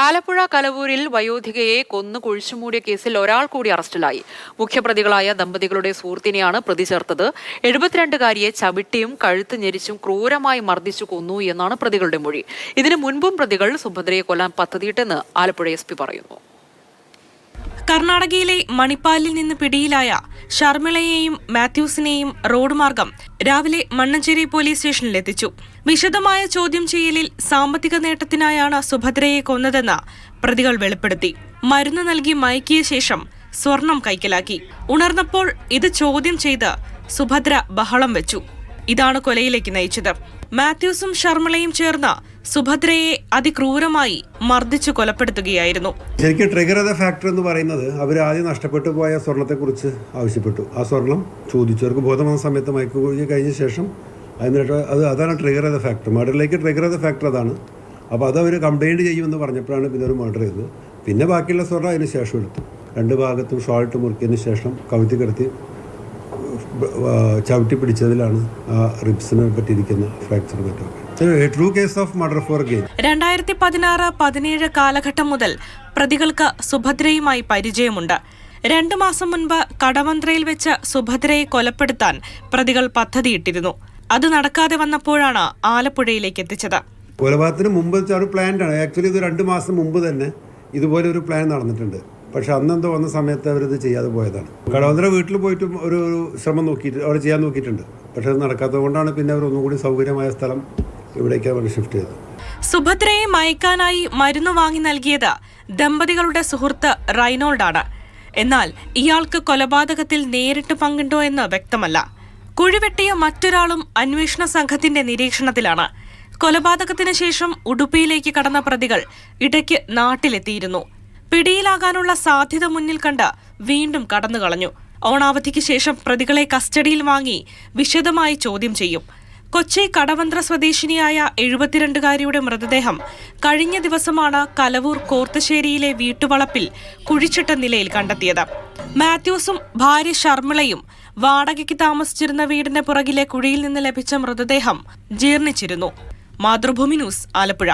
ആലപ്പുഴ കലവൂരിൽ വയോധികയെ കൊന്നു കുഴിച്ചുമൂടിയ കേസിൽ ഒരാൾ കൂടി അറസ്റ്റിലായി. മുഖ്യപ്രതികളായ ദമ്പതികളുടെ സുഹൃത്തിനെയാണ് പ്രതി ചേർത്തത്. 72-കാരിയെ ചവിട്ടിയും കഴുത്ത് ഞെരിച്ചും ക്രൂരമായി മർദ്ദിച്ചു കൊന്നു എന്നാണ് പ്രതികളുടെ മൊഴി. ഇതിനു മുൻപും പ്രതികൾ സുഭദ്രയെ കൊല്ലാൻ പദ്ധതിയിട്ടെന്ന് ആലപ്പുഴ SP പറയുന്നു. കർണാടകയിലെ മണിപ്പാലിൽ നിന്ന് പിടിയിലായ ഷർമിളയെയും മാത്യൂസിനെയും റോഡ് മാർഗം രാവിലെ മണ്ണഞ്ചേരി പോലീസ് സ്റ്റേഷനിലെത്തിച്ചു. വിശദമായ ചോദ്യം ചെയ്യലിൽ സാമ്പത്തിക നേട്ടത്തിനായാണ് സുഭദ്രയെ കൊന്നതെന്ന് പ്രതികൾ വെളിപ്പെടുത്തി. മരുന്ന് നൽകി മയക്കിയ ശേഷം സ്വർണം കൈക്കലാക്കി. ഉണർന്നപ്പോൾ ഇത് ചോദ്യം ചെയ്ത് സുഭദ്ര ബഹളം വെച്ചു. ഇതാണ് കൊലയിലേക്ക് നയിച്ചത്. മാത്യൂസും ഷർമിളയും ചേർന്ന് സുഭദ്രയെ അതിക്രൂരമായി മർദ്ദിച്ചു കൊലപ്പെടുത്തുകയായിരുന്നു. ശരിക്കും ട്രിഗർ ചെയ്ത ഫാക്ടർ എന്ന് പറയുന്നത് അവർ ആദ്യം നഷ്ടപ്പെട്ടു പോയ സ്വർണത്തെക്കുറിച്ച് ആവശ്യപ്പെട്ടു. ആ സ്വർണം ചോദിച്ചു. അവർക്ക് ബോധം വന്ന സമയത്ത് മയക്കുകുഴി കഴിഞ്ഞ ശേഷം അതാണ് ട്രിഗർ ചെയ്ത ഫാക്ടർ. മർഡറിലേക്ക് ട്രിഗർ ചെയ്ത ഫാക്ടർ അതാണ്. അപ്പോൾ അത് അവർ കംപ്ലൈൻറ്റ് ചെയ്യുമെന്ന് പറഞ്ഞപ്പോഴാണ് പിന്നെ ഒരു മർഡർ ചെയ്തത്. പിന്നെ ബാക്കിയുള്ള സ്വർണ്ണം അതിന് ശേഷം എടുത്തു. രണ്ട് ഭാഗത്തും ഷോൾട്ട് മുറുക്കിയതിന് ശേഷം കവിത്തി കിടത്തി ചവിട്ടി പിടിച്ചതിലാണ് ആ റിബ്സിനെ പറ്റിയിരിക്കുന്ന ഫ്രാക്ചർ പറ്റുക. True case of murder four gain. 2016-17 കാലഘട്ടം മുതൽ പ്രതികൾക്ക് സുഭദ്രയുമായി പരിചയമുണ്ട്. 2 മാസം മുൻപ് കടവന്ത്രയിൽ വെച്ച് സുഭദ്രയെ കൊലപ്പെടുത്താൻ പ്രതികൾ പദ്ധതിയിട്ടിരുന്നു. അത് നടക്കാതെ വന്നപ്പോഴാണ് ആലപ്പുഴയിലേക്ക് എത്തിച്ചത്. കൊലപാതകത്തിന് മുമ്പ് ഒരു പ്ലാനാണ്. ആക്ച്വലി ഇത് 2 മാസം മുമ്പ് തന്നെ ഇതുപോലെ ഒരു പ്ലാൻ നടന്നിട്ടുണ്ട്. പക്ഷെ അന്നെന്തോ വന്ന സമയത്ത് അവരിത് ചെയ്യാതെ പോയതാണ്. കടവന്ത്ര വീട്ടിൽ പോയിട്ട് ഒരു ശ്രമം അവിടെ ചെയ്യാൻ നോക്കിയിട്ടുണ്ട്. പക്ഷെ അത് നടക്കാത്തത് കൊണ്ടാണ് പിന്നെ അവർ ഒന്നുകൂടി സൗകര്യമായ സ്ഥലം ഇവിടേക്കാണ് ഷിഫ്റ്റ് ചെയ്തത്. സുഭദ്രയെ മയക്കാനായി മരുന്ന് വാങ്ങി നൽകിയത് ദമ്പതികളുടെ സുഹൃത്ത് റൈനോൾഡാണ്. എന്നാൽ ഇയാൾക്ക് കൊലപാതകത്തിൽ നേരിട്ട് പങ്കുണ്ടോ എന്ന് വ്യക്തമല്ല. കുഴിവെട്ടിയ മറ്റൊരാളും അന്വേഷണ സംഘത്തിന്റെ നിരീക്ഷണത്തിലാണ്. കൊലപാതകത്തിന് ശേഷം ഉടുപ്പിയിലേക്ക് കടന്ന പ്രതികൾ ഇടയ്ക്ക് നാട്ടിലെത്തിയിരുന്നു. പിടിയിലാകാനുള്ള സാധ്യത മുന്നിൽ കണ്ട് വീണ്ടും കടന്നുകളഞ്ഞു. ഓണാവധിക്ക് ശേഷം പ്രതികളെ കസ്റ്റഡിയിൽ വാങ്ങി വിശദമായി ചോദ്യം ചെയ്യും. കൊച്ചി കടവന്ത്ര സ്വദേശിനിയായ 72-കാരിയുടെ മൃതദേഹം കഴിഞ്ഞ ദിവസമാണ് കലവൂർ കോർത്തശ്ശേരിയിലെ വീട്ടുവളപ്പിൽ കുഴിച്ചിട്ട നിലയിൽ കണ്ടെത്തിയത്. മാത്യൂസും ഭാര്യ ഷർമിളയും വാടകയ്ക്ക് താമസിച്ചിരുന്ന വീടിന്റെ പുറകിലെ കുഴിയിൽ നിന്ന് ലഭിച്ച മൃതദേഹം ജീർണിച്ചിരുന്നു. മാതൃഭൂമി ന്യൂസ്, ആലപ്പുഴ.